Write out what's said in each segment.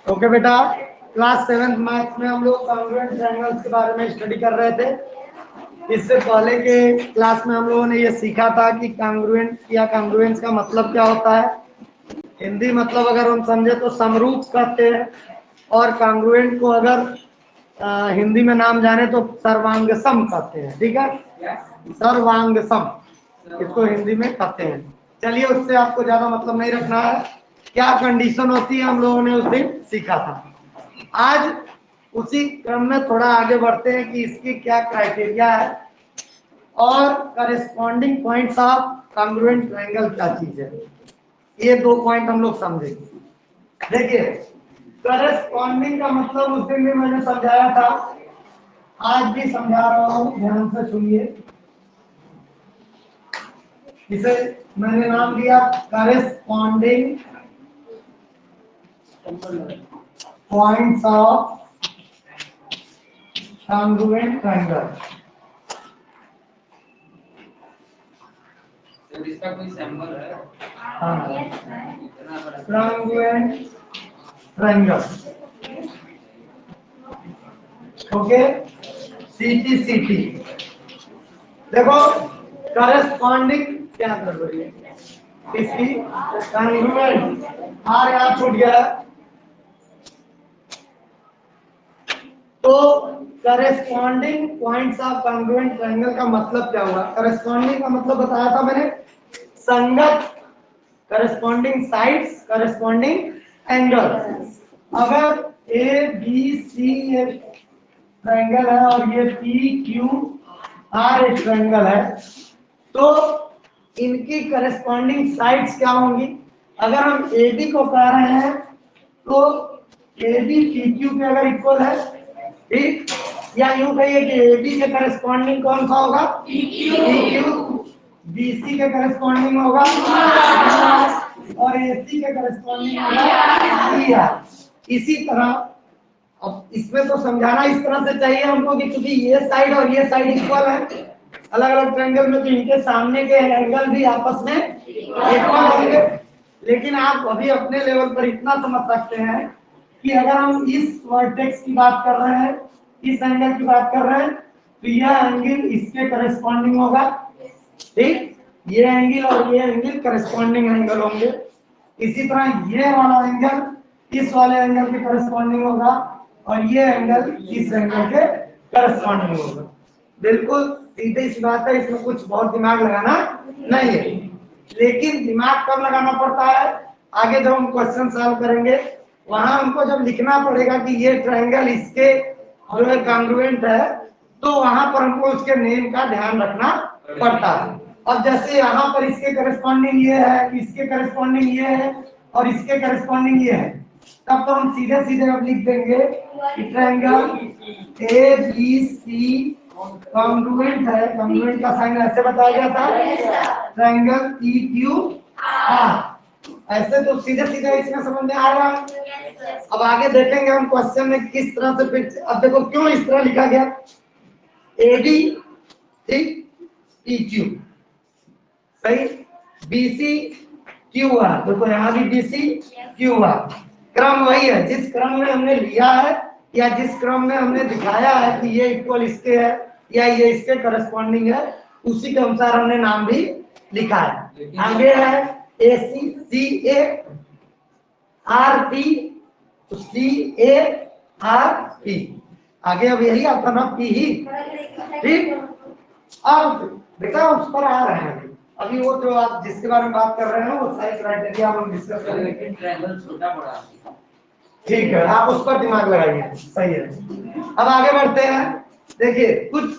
Okay बेटा, class 7th maths में हम लोग कॉन्ग्रुएंट ट्रायंगल्स के बारे में स्टडी कर रहे थे। इससे पहले के क्लास में हम लोगों ने ये सीखा था कि कॉन्ग्रुएंट या कॉन्ग्रुएंस का मतलब क्या होता है। हिंदी मतलब अगर हम समझे तो समरूप कहते हैं, और कॉन्ग्रुएंट को अगर हिंदी में नाम जाने तो सर्वांग सम कहते हैं। ठीक है, सर्वांग सम इसको हिंदी में कहते हैं। चलिए, उससे आपको ज्यादा मतलब नहीं रखना है। क्या कंडीशन होती है हम लोगों ने उस दिन सीखा था। आज उसी क्रम में थोड़ा आगे बढ़ते हैं कि इसकी क्या क्राइटेरिया है और corresponding points of congruent triangle क्या चीज है। ये दो पॉइंट हम लोग समझेंगे। देखिए, करेस्पॉन्डिंग का मतलब उस दिन भी मैंने समझाया था, आज भी समझा रहा हूं, ध्यान से सुनिए। इसे मैंने नाम दिया corresponding points of congruent triangle. इसका कोई सिंबल है? हाँ, कॉन्ग्रुएंट ट्रायंगल। ओके, सीटी। देखो, करेस्पॉन्डिंग क्या कर रही है इसकी, कॉन्ग्रुएंट यहाँ छूट गया। तो corresponding points of congruent triangle का मतलब क्या हुआ। करेस्पॉन्डिंग का मतलब बताया था मैंने, संगत, करेस्पॉन्डिंग साइड्स, करेस्पॉन्डिंग एंगल। अगर ए बी सी एक ट्रायंगल है और ये पी क्यू आर एक ट्रायंगल है, तो इनकी करेस्पॉन्डिंग साइड्स क्या होंगी। अगर हम ए बी को कह रहे हैं तो ए बी पी क्यू के अगर इक्वल है, ठीक, या यूं कहिए कि ए बी के करेस्पॉन्डिंग कौन सा होगा, पी क्यू। बी सी के करेस्पॉन्डिंग होगा और ए सी के करेस्पॉन्डिंग होगा ई आर। इसी तरह अब इसमें तो समझाना इस तरह से चाहिए हमको कि क्योंकि ये साइड और ये साइड इक्वल है अलग अलग ट्रायंगल में, तो इनके सामने के एंगल भी आपस में इक्वल होंगे। लेकिन आप अभी अपने लेवल पर इतना समझ सकते हैं कि अगर हम इस वर्टेक्स की बात कर रहे हैं, इस एंगल की बात कर रहे हैं, तो यह एंगल इसके करेस्पॉन्डिंग होगा। ठीक, ये एंगल और ये एंगल करेस्पॉन्डिंग एंगल होंगे। इसी तरह ये वाला एंगल इस वाले एंगल के करेस्पॉन्डिंग होगा और ये एंगल इस एंगल के करेस्पॉन्डिंग होगा। बिल्कुल सीधी सी बात है, इसमें कुछ बहुत दिमाग लगाना नहीं है। लेकिन दिमाग कब लगाना पड़ता है, आगे जब हम क्वेश्चन सॉल्व करेंगे वहां हमको जब लिखना पड़ेगा कि ये ट्रायंगल इसके जो है कॉन्ग्रुएंट है, तो वहां पर हमको उसके नेम का ध्यान रखना पड़ता है। अब जैसे यहाँ पर इसके करेस्पॉन्डिंग ये है, इसके करेस्पॉन्डिंग ये है और इसके करेस्पॉन्डिंग ये है, तब तो हम सीधे सीधे अब लिख देंगे कि triangle A B C congruent है। कॉन्ग्रुएंट का साइन ऐसे बताया गया था, ट्रायंगल पी क्यू आर। ऐसे तो सीधे सीधे इसमें समझ में आ रहा है। अब आगे देखेंगे हम क्वेश्चन में किस तरह से फिर। अब देखो क्यों इस तरह लिखा गया, ए बी, ठीक, पी क्यू, सही, बी सी क्यू आर। देखो यहाँ भी बी सी क्यू आर, क्रम वही है जिस क्रम में हमने लिया है या जिस क्रम में हमने दिखाया है कि ये इक्वल इसके है या ये इसके करस्पॉन्डिंग है, उसी के अनुसार हमने नाम भी लिखा है। आगे है A C, C A R P, C A R P, आगे अब यही आपका नाम पी ही, ठीक। अब बेटा उस पर आ रहे हैं अभी, वो जो आप जिसके बारे में बात कर रहे हैं वो सारी क्राइटेरिया हम डिस्कस करेंगे। लेकिन ट्रायंगल छोटा बड़ा, ठीक है, आप उस पर दिमाग लगाइए, सही है। अब आगे बढ़ते हैं। देखिए, कुछ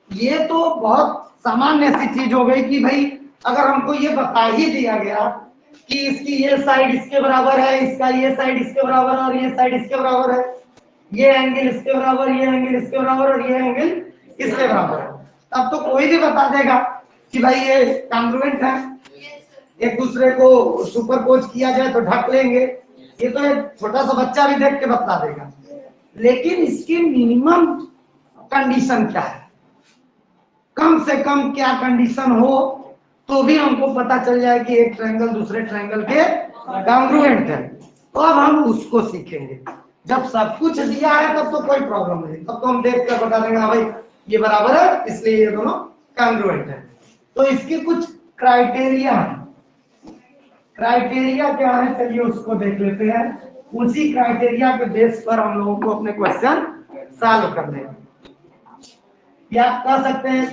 ये तो बहुत सामान्य सी चीज हो गई कि भाई अगर हमको ये बता ही दिया गया कि इसकी ये साइड इसके बराबर है, इसका ये साइड इसके बराबर है और ये साइड इसके बराबर है, ये एंगल इसके बराबर, ये एंगल इसके बराबर और ये एंगल इसके बराबर है, तब तो कोई भी बता देगा कि भाई ये कॉन्ग्रुएंट है। एक दूसरे को सुपरपोज किया जाए तो ढक लेंगे, ये तो एक छोटा सा बच्चा भी देख के बता देगा। लेकिन इसकी मिनिमम कंडीशन क्या है, कम से कम क्या कंडीशन हो तो भी हमको पता चल जाए कि एक ट्रायंगल दूसरे ट्रायंगल के कॉन्ग्रुएंट है। तो अब हम उसको सीखेंगे। जब सब कुछ दिया है तब तो कोई प्रॉब्लम नहीं, तब तो हम देख कर बता देंगे हाँ भाई ये बराबर है, इसलिए ये दोनों कॉन्ग्रुएंट है। तो इसके कुछ क्राइटेरिया है। क्राइटेरिया क्या है चलिए उसको देख लेते हैं। उसी क्राइटेरिया के बेस पर हम लोगों को अपने क्वेश्चन सॉल्व करने हैं। या आप कह सकते हैं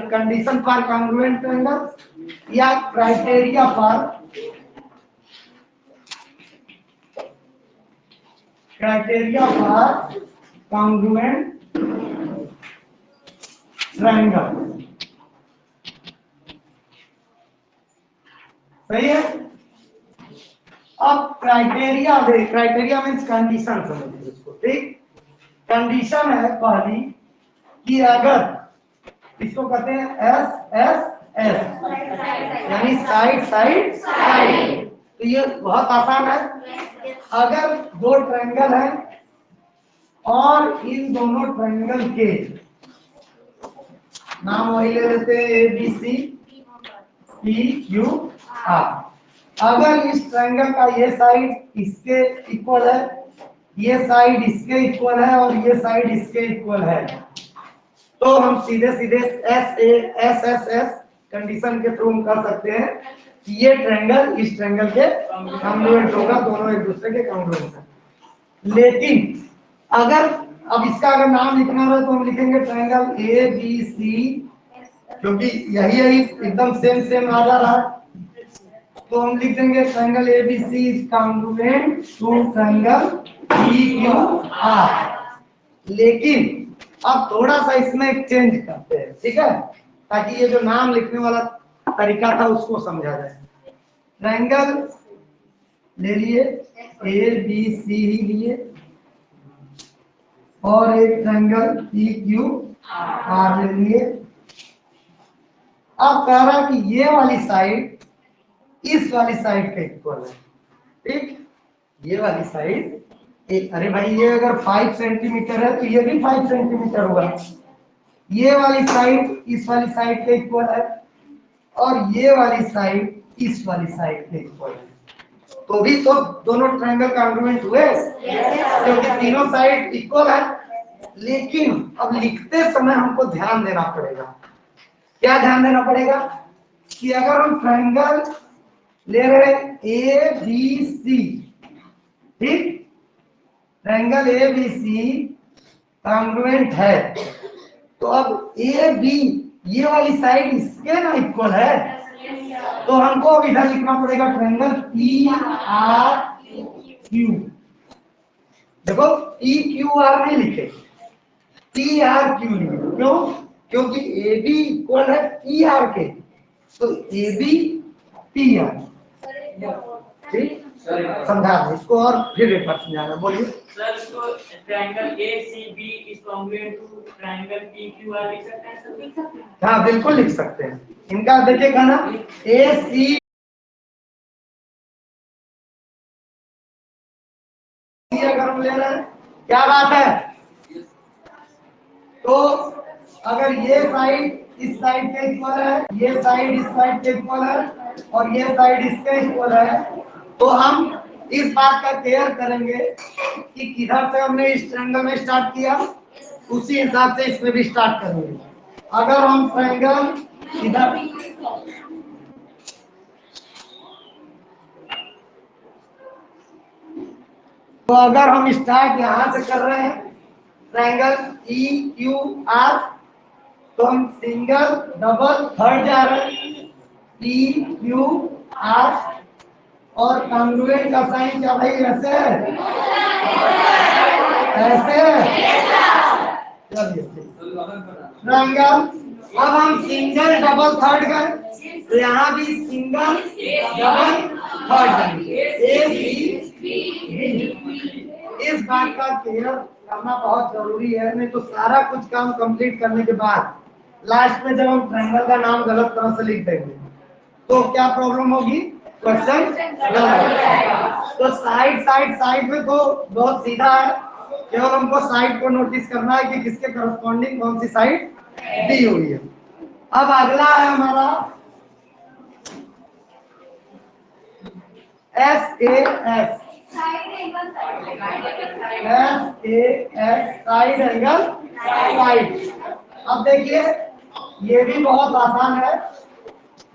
कंडीशन फॉर कॉन्ग्रुएंट ट्रायंगल या क्राइटेरिया फॉर कॉन्ग्रुएंट ट्रायंगल। सही है। अब क्राइटेरिया मीन्स कंडीशन समझिए इसको, ठीक। कंडीशन है पहली कि अगर इसको कहते हैं एस एस एस यानी साइड, तो ये बहुत आसान है। अगर दो ट्रायंगल है और इन दोनों ट्रायंगल के नाम वही ले लेते हैं A B C P Q R. अगर इस ट्रायंगल का ये साइड इसके इक्वल है, ये साइड इसके इक्वल है और ये साइड इसके इक्वल है, तो हम सीधे सीधे एस एस एस कंडीशन के थ्रू कर सकते हैं कि ये ट्रायंगल इस ट्रायंगल के कॉन्ग्रुएंट होगा, दोनों एक दूसरे के कॉन्ग्रुएंट है। लेकिन अगर अब इसका अगर नाम लिखना हो तो हम लिखेंगे ट्रायंगल ए बी सी, क्योंकि यही एकदम सेम आ जा रहा है, तो हम लिख देंगे triangle A B C is congruent to triangle P Q R. लेकिन अब थोड़ा सा इसमें एक चेंज करते हैं, ठीक है, ताकि ये जो नाम लिखने वाला तरीका था उसको समझा जाए। ट्रायंगल ले लिए ए बी सी ही लिए और एक ट्रायंगल पी क्यू आर ले लिए। अब कह रहा है कि ये वाली साइड इस वाली साइड के इक्वल है, ठीक। ये वाली साइड अरे भाई ये अगर 5 सेंटीमीटर है तो ये भी 5 सेंटीमीटर होगा। ये वाली साइड इस वाली साइड के इक्वल है और ये वाली साइड इस वाली साइड के इक्वल है, तो भी तो दोनों ट्रायंगल कॉन्ग्रुएंट हुए क्योंकि तीनों साइड इक्वल है। लेकिन अब लिखते समय हमको ध्यान देना पड़ेगा। क्या ध्यान देना पड़ेगा कि अगर हम ट्रायंगल ले रहे हैं ए बी सी, ठीक, triangle A B C congruent है, तो अब ए बी ये वाली साइड इसके ना इक्वल है, तो हमको अब इधर लिखना पड़ेगा ट्रायंगल पी आर क्यू। देखो पी क्यू आर नहीं लिखे, पी आर क्यू लिखे। क्यों? क्योंकि ए बी इक्वल है पी आर के, तो ए बी पी आर, ठीक। समझा दे इसको और फिर एक बार समझाना, बोलिए सर। इसको triangle A C B is congruent to triangle P Q R लिख सकते हैं सर? लिख सकते हैं, हाँ बिल्कुल लिख सकते हैं। इनका देखिएगा ना ए सी अगर हम ले रहे हैं, क्या बात है, तो अगर ये साइड इस साइड के इक्वल है, ये साइड इस साइड के इक्वल है और ये साइड इसके इक्वल है, तो हम इस बात का केयर करेंगे कि किधर से हमने इस ट्रायंगल में स्टार्ट किया उसी हिसाब से इसमें भी स्टार्ट करेंगे। अगर हम ट्रायंगल इधर तो अगर हम स्टार्ट यहां से कर रहे हैं ट्रायंगल ई क्यू आर, तो हम सिंगल डबल थर्ड जा रहे हैं पी क्यू आर, और कॉन्ग्रुएंट का साइन क्या भाई ऐसे है, ऐसे चलिए ट्रायंगल। अब हम सिंगल डबल थर्ड गए तो यहाँ भी सिंगल डबल थर्ड जाएंगे ए बी। इस बात का केयर करना बहुत जरूरी है, नहीं तो सारा कुछ काम कंप्लीट करने के बाद लास्ट में जब हम ट्रायंगल का नाम गलत तरह से लिख देंगे तो क्या प्रॉब्लम होगी, क्वेश्चन गलत। तो साइड में तो बहुत सीधा है, केवल हमको साइड को नोटिस करना है कि किसके करस्पॉन्डिंग कौन सी साइड दी हुई है। अब अगला है हमारा S A S. Side angle side. अब देखिए ये भी बहुत आसान है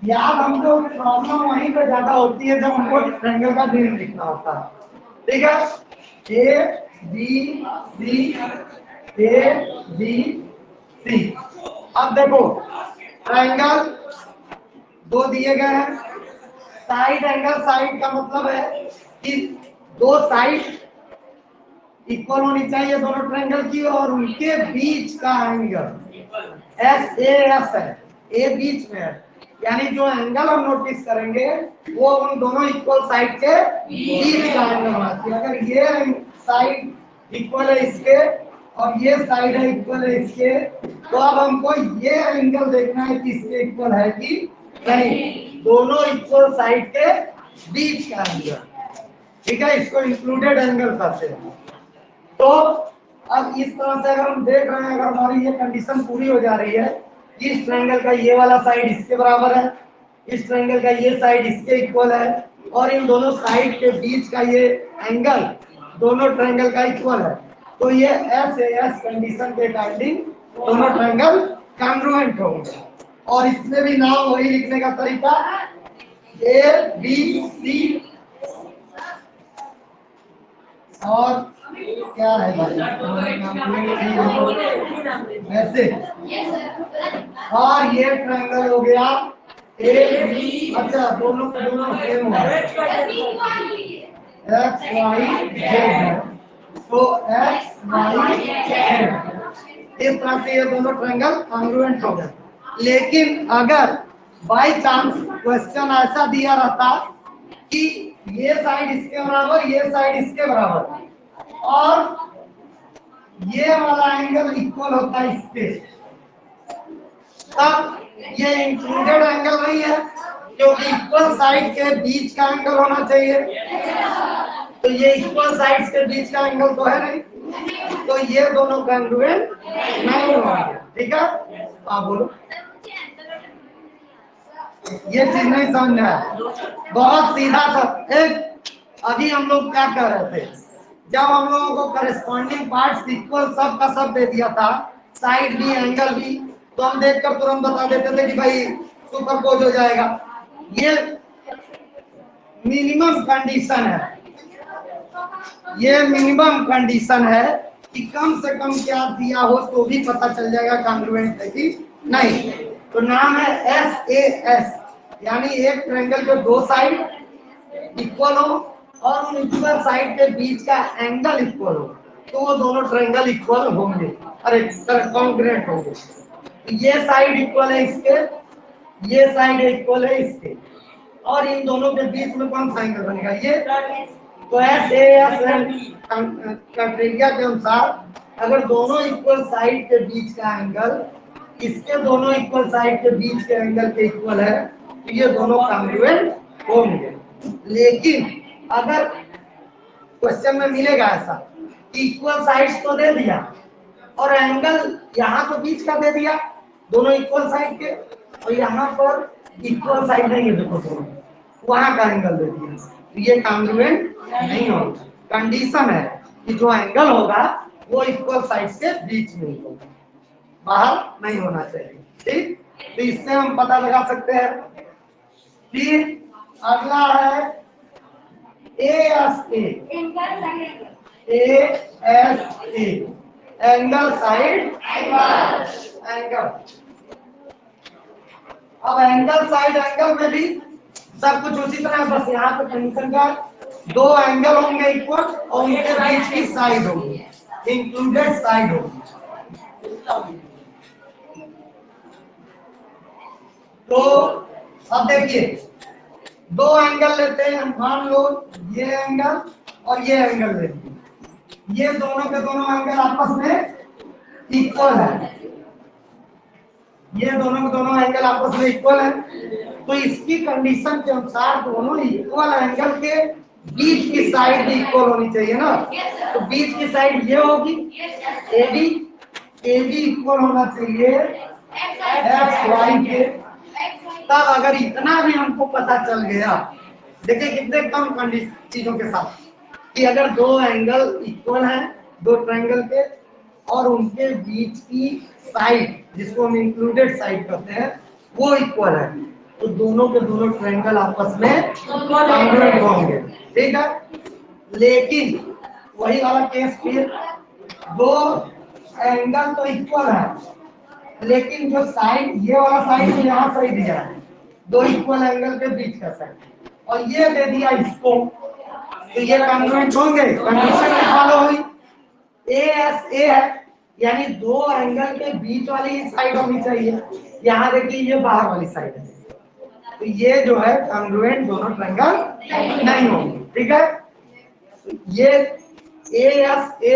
याद, हमको प्रॉब्लम वहीं पे ज्यादा होती है जब हमको ट्रायंगल का ड्रीम लिखना होता है। ठीक है, ए बी सी, ए बी सी। अब देखो ट्रायंगल दो दिए गए हैं, साइड एंगल साइड का मतलब है कि दो साइड इक्वल होनी चाहिए दोनों ट्रायंगल की, और उनके बीच का एंगल एस ए एस है, ए बीच में है, यानी जो एंगल हम नोटिस करेंगे वो उन दोनों इक्वल साइड के बीच का एंगल होना चाहिए। अगर ये साइड इक्वल है इसके और ये साइड है इक्वल है इसके, तो अब हमको ये एंगल देखना है कि इसके इक्वल है कि नहीं, दोनों इक्वल साइड के बीच का एंगल। ठीक है, इसको इंक्लूडेड एंगल कहते हैं। तो अब इस तरह से अगर हम देख रहे हैं, अगर हमारी ये कंडीशन पूरी हो जा रही है, इस ट्रायंगल का ये वाला साइड इसके बराबर है, इस ट्रायंगल का ये साइड इसके इक्वल है, और इन दोनों साइड के बीच का ये एंगल दोनों ट्रायंगल का इक्वल है, तो ये एस ए एस कंडीशन के अकॉर्डिंग दोनों ट्रायंगल कॉन्ग्रुएंट होंगे। और इसमें भी नाम वही लिखने का तरीका, ए बी सी और क्या है भाई ऐसे, और ये ट्रायंगल हो गया ए बी, अच्छा दोनों सेम हो गए, एक्स वाई जेड, तो एक्स वाई जेड, इस तरह से ये दोनों ट्रायंगल कॉन्ग्रुएंट हो गए। लेकिन अगर बाय चांस क्वेश्चन ऐसा दिया रहता कि ये साइड इसके बराबर, ये साइड इसके बराबर, और ये वाला एंगल इक्वल होता है इसके, तब ये इंक्लूडेड एंगल नहीं है, क्योंकि इक्वल साइड के बीच का एंगल होना चाहिए, तो ये इक्वल साइड्स के बीच का एंगल तो है नहीं, तो ये दोनों कॉन्ग्रुएंट नहीं होंगे। ठीक है, आप बोलो, ये चीज नहीं समझ में आया, बहुत सीधा सा। एक अभी हम लोग क्या कर रहे थे, जब हम लोगों को करस्पॉन्डिंग पार्ट्स इक्वल सब का सब दे दिया था, साइड भी एंगल भी, तो हम देखकर तुरंत बता देते थे कि भाई सुपरपोज हो जाएगा। ये मिनिमम कंडीशन है, ये मिनिमम कंडीशन है कि कम से कम क्या दिया हो तो भी पता चल जाएगा कॉन्ग्रुएंट है कि नहीं। तो नाम है एस ए एस, यानी एक ट्रायंगल के दो साइड इक्वल हो और उन इक्वल साइड के बीच का एंगल इक्वल हो, तो वो दोनों ट्रायंगल इक्वल होंगे, अरे कॉन्ग्रुएंट होंगे। ये साइड इक्वल है इसके, ये साइड इक्वल है इसके, और इन दोनों के बीच में कौन सा एंगल बनेगा, ये। तो एस ए एस क्राइटेरिया के अनुसार अगर दोनों इक्वल साइड के बीच का एंगल इसके दोनों इक्वल साइड के बीच के एंगल के इक्वल है, तो ये दोनों कॉन्ग्रुएंट होंगे। लेकिन अगर क्वेश्चन में मिलेगा ऐसा कि इक्वल साइड्स तो दे दिया और एंगल यहाँ तो बीच का दे दिया दोनों इक्वल साइड के, और यहाँ पर इक्वल साइड नहीं है, देखो दोनों वहां का एंगल दे दिया, तो ये कॉन्ग्रुएंट नहीं होगा। कंडीशन है कि जो एंगल होगा वो इक्वल साइड्स के बीच में होगा, बाहर नहीं होना चाहिए। ठीक, तो इससे हम पता लगा सकते हैं। फिर अगला है A S A, angle side angle. अब एंगल साइड एंगल में भी सब कुछ उसी तरह, बस यहाँ पे कंडीशन का दो एंगल होंगे इक्वल और उनके बीच की साइड होगी, इंक्लूडेड साइड होगी। तो अब देखिए दो एंगल लेते हैं, मान लो ये एंगल और ये एंगल लेते हैं, ये दोनों के दोनों एंगल आपस में इक्वल है, ये दोनों के दोनों एंगल आपस में इक्वल है, तो इसकी कंडीशन के अनुसार दोनों इक्वल एंगल के बीच की साइड भी इक्वल होनी चाहिए ना, तो बीच की साइड ये होगी AB, AB इक्वल होना चाहिए एक्स वाई के। तब अगर इतना भी हमको पता चल गया, देखिए कितने कम चीजों के साथ, कि अगर दो एंगल इक्वल हैं, दो ट्रायंगल के, और उनके बीच की साइड, जिसको हम इंक्लूडेड साइड कहते हैं, वो इक्वल है, तो दोनों के दोनों ट्रायंगल आपस में कॉन्ग्रुएंट होंगे। ठीक है, लेकिन वही वाला केस फिर, दो एंगल तो इक्वल है, लेकिन जो साइड, ये वाला साइड तो यहाँ सही दिया है, दो इक्वल एंगल के बीच का साइड, और ये दे दिया इसको, तो ये कॉन्ग्रुएंट होंगे, कंडीशन फॉलो हुई। ए एस ए है, यानी दो एंगल के बीच वाली साइड होनी चाहिए, यहाँ देखिए ये बाहर वाली साइड है, तो ये जो है कॉन्ग्रुएंट दोनों ट्रायंगल नहीं होंगे। ठीक है, तो ये ए एस ए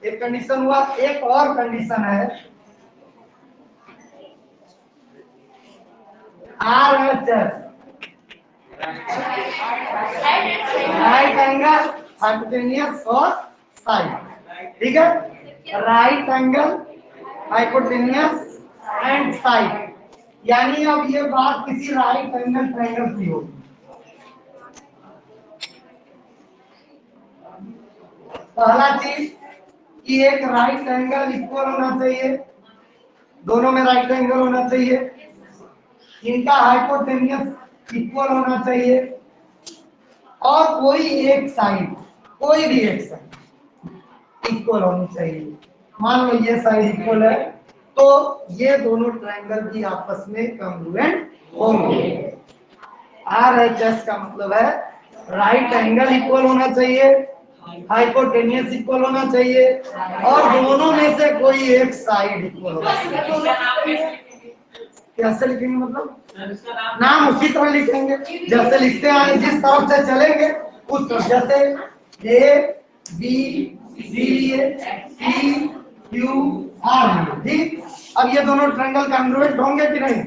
एक कंडीशन हुआ। एक और कंडीशन है R H S, right angle hypotenuse और साइड। ठीक है, right angle hypotenuse and side, यानी अब ये बात किसी राइट एंगल ट्रायंगल की होगी। पहला चीज कि एक राइट एंगल इक्वल होना चाहिए, दोनों में राइट एंगल होना चाहिए, इनका हाइपोटेन्यूस इक्वल होना चाहिए, और कोई एक साइड, कोई भी एक साइड इक्वल होनी चाहिए। मान लो ये साइड इक्वल है, तो ये दोनों ट्रायंगल भी आपस में कॉन्ग्रुएंट होंगे। आरएचएस का मतलब है राइट एंगल इक्वल होना चाहिए, हाइपोटेन्यूस इक्वल होना चाहिए, और दोनों में से कोई एक साइड इक्वल होना चाहिए। कैसे लिखेंगे मतलब? नाम उसी तरह लिखेंगे जैसे लिखते हैं, जिस तरफ से चलेंगे उस तरफ, जैसे A B C C Q R. ठीक, अब ये दोनों ट्रायंगल कॉन्ग्रुएंट होंगे कि नहीं?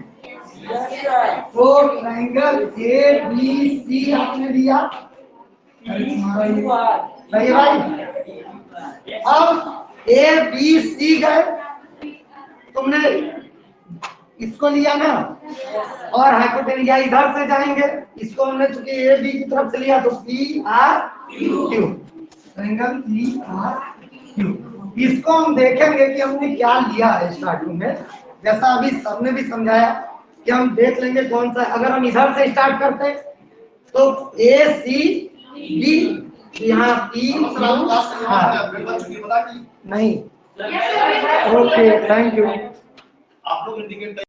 तो ट्रायंगल ए बी सी आपने दिया, सही भाई। अब ए बी सी गए, तुमने इसको लिया ना, और हाइपोटेन्यूस इधर से जाएंगे, इसको हमने चूंकि ए बी की तरफ से लिया, तो P R Q, triangle P R Q. इसको हम देखेंगे कि हमने क्या लिया है स्टार्टिंग में, जैसा अभी सबने भी समझाया कि हम देख लेंगे कौन सा। अगर हम इधर से स्टार्ट करते तो ए सी बी, यहाँ पी नहीं। Okay, thank you. आप लोग इंडिकेट